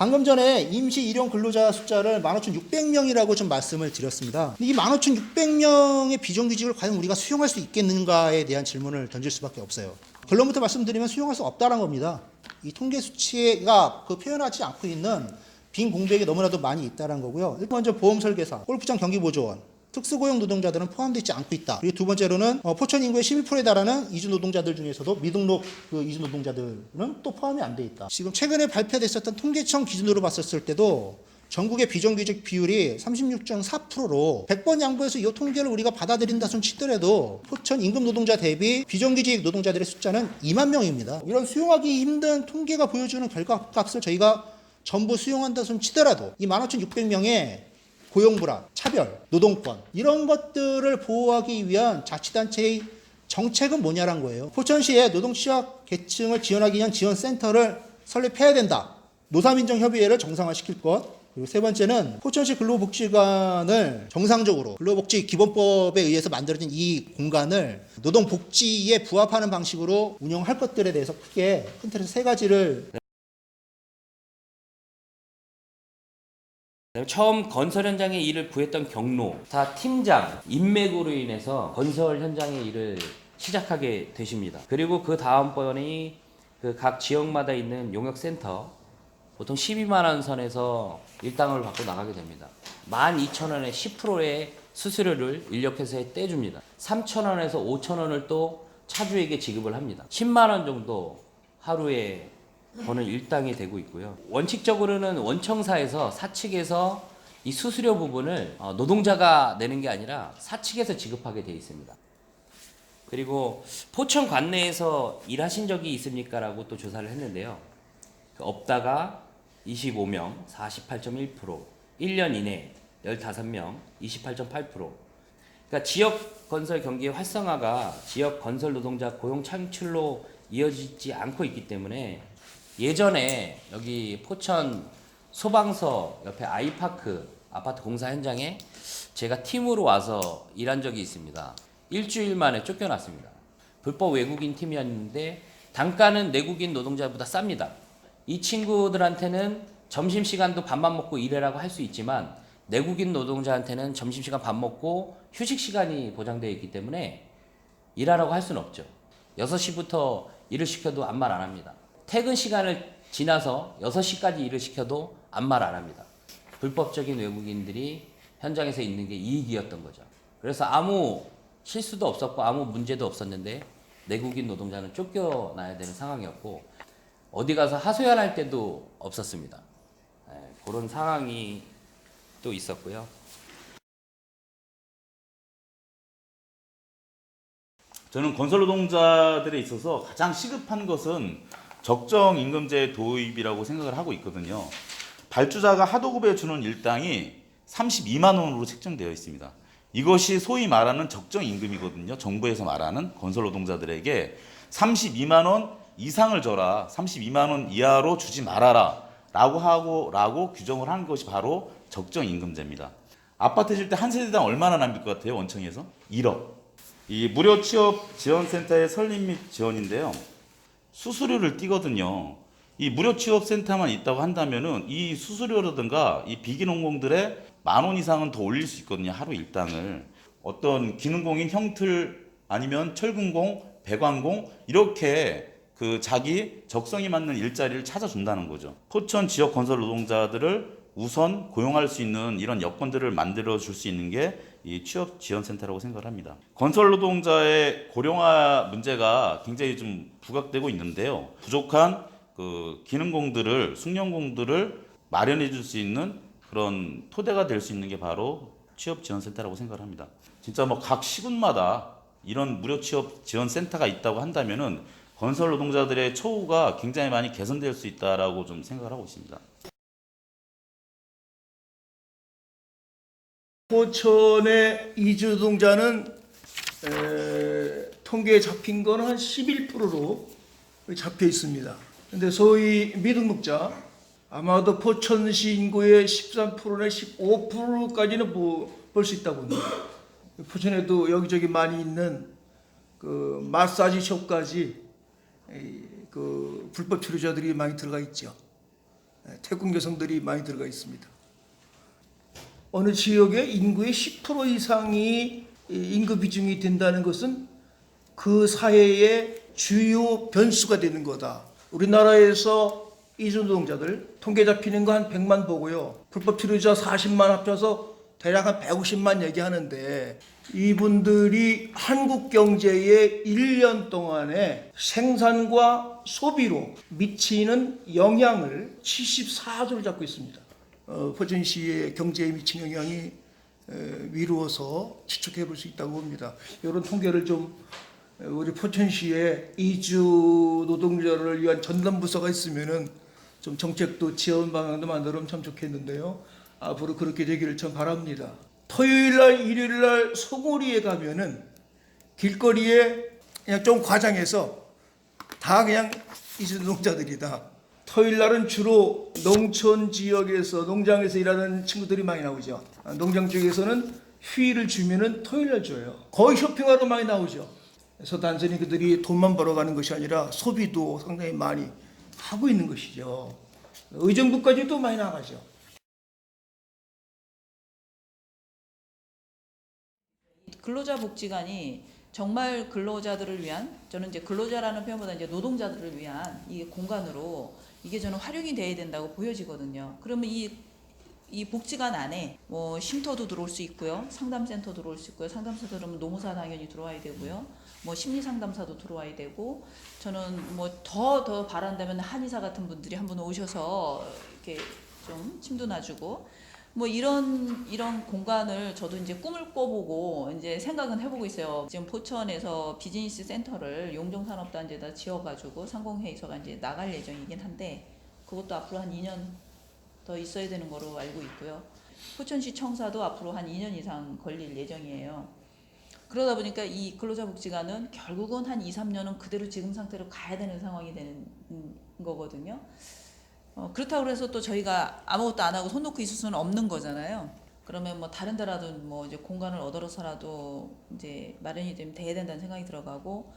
방금 전에 임시 일용 근로자 숫자를 15,600명이라고 좀 말씀을 드렸습니다. 이 15,600명의 비정규직을 과연 우리가 수용할 수 있겠는가에 대한 질문을 던질 수밖에 없어요. 결론부터 말씀드리면 수용할 수 없다는 겁니다. 이 통계 수치가 표현하지 않고 있는 빈 공백이 너무나도 많이 있다는 거고요. 일단 먼저 보험 설계사, 골프장 경기 보조원, 특수고용 노동자들은 포함되지 않고 있다. 그리고 두 번째로는 포천 인구의 12%에 달하는 이주 노동자들 중에서도 미등록 이주 노동자들은 또 포함이 안 돼 있다. 지금 최근에 발표됐었던 통계청 기준으로 봤었을 때도 전국의 비정규직 비율이 36.4%로 100번 양보해서 이 통계를 우리가 받아들인다 손 치더라도 포천 임금 노동자 대비 비정규직 노동자들의 숫자는 2만 명입니다. 이런 수용하기 힘든 통계가 보여주는 결과값을 저희가 전부 수용한다 손 치더라도 이 15,600명의 고용불안, 차별, 노동권 이런 것들을 보호하기 위한 자치단체의 정책은 뭐냐란 거예요. 포천시에 노동취약 계층을 지원하기 위한 지원센터를 설립해야 된다. 노사민정협의회를 정상화시킬 것. 그리고 세 번째는 포천시 근로복지관을 정상적으로 근로복지기본법에 의해서 만들어진 이 공간을 노동복지에 부합하는 방식으로 운영할 것들에 대해서 크게 큰 틀에서 세 가지를 처음 건설 현장에 일을 구했던 경로, 다 팀장, 인맥으로 인해서 건설 현장의 일을 시작하게 되십니다. 그리고 그 다음번이 그 각 지역마다 있는 용역센터, 보통 12만 원 선에서 일당을 받고 나가게 됩니다. 12,000원에 10%의 수수료를 인력회사에 떼줍니다. 3,000원에서 5,000원을 또 차주에게 지급을 합니다. 10만 원 정도 하루에 버는 일당이 되고 있고요. 원칙적으로는 원청사에서 사측에서 이 수수료 부분을 노동자가 내는 게 아니라 사측에서 지급하게 되어 있습니다. 그리고 포천 관내에서 일하신 적이 있습니까? 라고 또 조사를 했는데요. 없다가 25명, 48.1%, 1년 이내 15명, 28.8%. 그러니까 지역 건설 경기의 활성화가 지역 건설 노동자 고용 창출로 이어지지 않고 있기 때문에 예전에 여기 포천 소방서 옆에 아이파크 아파트 공사 현장에 제가 팀으로 와서 일한 적이 있습니다. 일주일 만에 쫓겨났습니다. 불법 외국인 팀이었는데 단가는 내국인 노동자보다 쌉니다. 이 친구들한테는 점심시간도 밥만 먹고 일해라고 할 수 있지만 내국인 노동자한테는 점심시간 밥 먹고 휴식시간이 보장되어 있기 때문에 일하라고 할 수는 없죠. 6시부터 일을 시켜도 아무 말 안 합니다. 퇴근 시간을 지나서 6시까지 일을 시켜도 아무 말 안 합니다. 불법적인 외국인들이 현장에서 있는 게 이익이었던 거죠. 그래서 아무 실수도 없었고 아무 문제도 없었는데 내국인 노동자는 쫓겨나야 되는 상황이었고 어디 가서 하소연할 때도 없었습니다. 그런 상황이 또 있었고요. 저는 건설 노동자들에 있어서 가장 시급한 것은 적정 임금제 도입이라고 생각을 하고 있거든요. 발주자가 하도급에 주는 일당이 32만 원으로 책정되어 있습니다. 이것이 소위 말하는 적정 임금이거든요. 정부에서 말하는 건설 노동자들에게 32만 원 이상을 줘라, 32만 원 이하로 주지 말아라 라고 규정을 한 것이 바로 적정 임금제입니다. 아파트 질 때 한 세대당 얼마나 남길 것 같아요? 원청에서 1억. 이 무료 취업 지원센터의 설립 및 지원인데요. 수수료를 띄거든요. 이 무료 취업 센터만 있다고 한다면은 이 수수료라든가 이 비기능공들의 10,000원 이상은 더 올릴 수 있거든요. 하루 일당을. 어떤 기능공인 형틀 아니면 철근공, 배관공 이렇게 그 자기 적성에 맞는 일자리를 찾아준다는 거죠. 포천 지역 건설 노동자들을 우선 고용할 수 있는 이런 여건들을 만들어 줄 수 있는 게 이 취업 지원센터라고 생각을 합니다. 건설 노동자의 고령화 문제가 굉장히 좀 부각되고 있는데요. 부족한 그 기능공들을, 숙련공들을 마련해 줄 수 있는 그런 토대가 될 수 있는 게 바로 취업 지원센터라고 생각을 합니다. 진짜 뭐 각 시군마다 이런 무료 취업 지원센터가 있다고 한다면은 건설 노동자들의 처우가 굉장히 많이 개선될 수 있다라고 좀 생각을 하고 있습니다. 포천의 이주 노동자는 통계에 잡힌 거는 한 11%로 잡혀 있습니다. 근데 소위 미등록자 아마도 포천시 인구의 13%나 15%까지는 볼 수 있다고 봅니다. 포천에도 여기저기 많이 있는 그 마사지 숍까지 그 불법 치료자들이 많이 들어가 있죠. 태국 여성들이 많이 들어가 있습니다. 어느 지역의 인구의 10% 이상이 인구 비중이 된다는 것은 그 사회의 주요 변수가 되는 거다. 우리나라에서 이주노동자들 통계 잡히는 거 한 100만 보고요. 불법 체류자 40만 합쳐서 대략 한 150만 얘기하는데 이분들이 한국 경제에 1년 동안에 생산과 소비로 미치는 영향을 74조를 잡고 있습니다. 포천시의 경제에 미친 영향이 미루어서 추측해 볼 수 있다고 봅니다. 이런 통계를 좀 우리 포천시에 이주 노동자를 위한 전담 부서가 있으면은 좀 정책도 지원 방향도 만들면 참 좋겠는데요. 앞으로 그렇게 되기를 참 바랍니다. 토요일 날, 일요일 날 소고리에 가면은 길거리에 그냥 좀 과장해서 다 그냥 이주 노동자들이다. 토요일 날은 주로 농촌 지역에서 농장에서 일하는 친구들이 많이 나오죠. 농장 쪽에서는 휴일을 주면은 토요일 날 줘요. 거의 쇼핑하러 많이 나오죠. 그래서 단순히 그들이 돈만 벌어가는 것이 아니라 소비도 상당히 많이 하고 있는 것이죠. 의정부까지도 많이 나가죠. 근로자 복지관이 정말 근로자들을 위한, 저는 이제 근로자라는 표현보다 이제 노동자들을 위한 이 공간으로 이게 저는 활용이 돼야 된다고 보여지거든요. 그러면 이 복지관 안에 뭐 쉼터도 들어올 수 있고요, 상담센터 들어올 수 있고요. 상담센터 들어오면 노무사 당연히 들어와야 되고요, 뭐 심리상담사도 들어와야 되고, 저는 뭐 더 바란다면 한의사 같은 분들이 한번 오셔서 이렇게 좀 침도 놔주고, 뭐 이런 공간을 저도 이제 꿈을 꿔보고 이제 생각은 해보고 있어요. 지금 포천에서 비즈니스 센터를 용종산업단지에다 지어가지고 상공회의소가 이제 나갈 예정이긴 한데, 그것도 앞으로 한 2년 더 있어야 되는 거로 알고 있고요. 포천시 청사도 앞으로 한 2년 이상 걸릴 예정이에요. 그러다 보니까 이 근로자복지관은 결국은 한 2, 3년은 그대로 지금 상태로 가야 되는 상황이 되는 거거든요. 그렇다고 해서 또 저희가 아무것도 안 하고 손 놓고 있을 수는 없는 거잖아요. 그러면 뭐 다른 데라도 뭐 이제 공간을 얻어서라도 이제 마련이 되면 돼야 된다는 생각이 들어가고,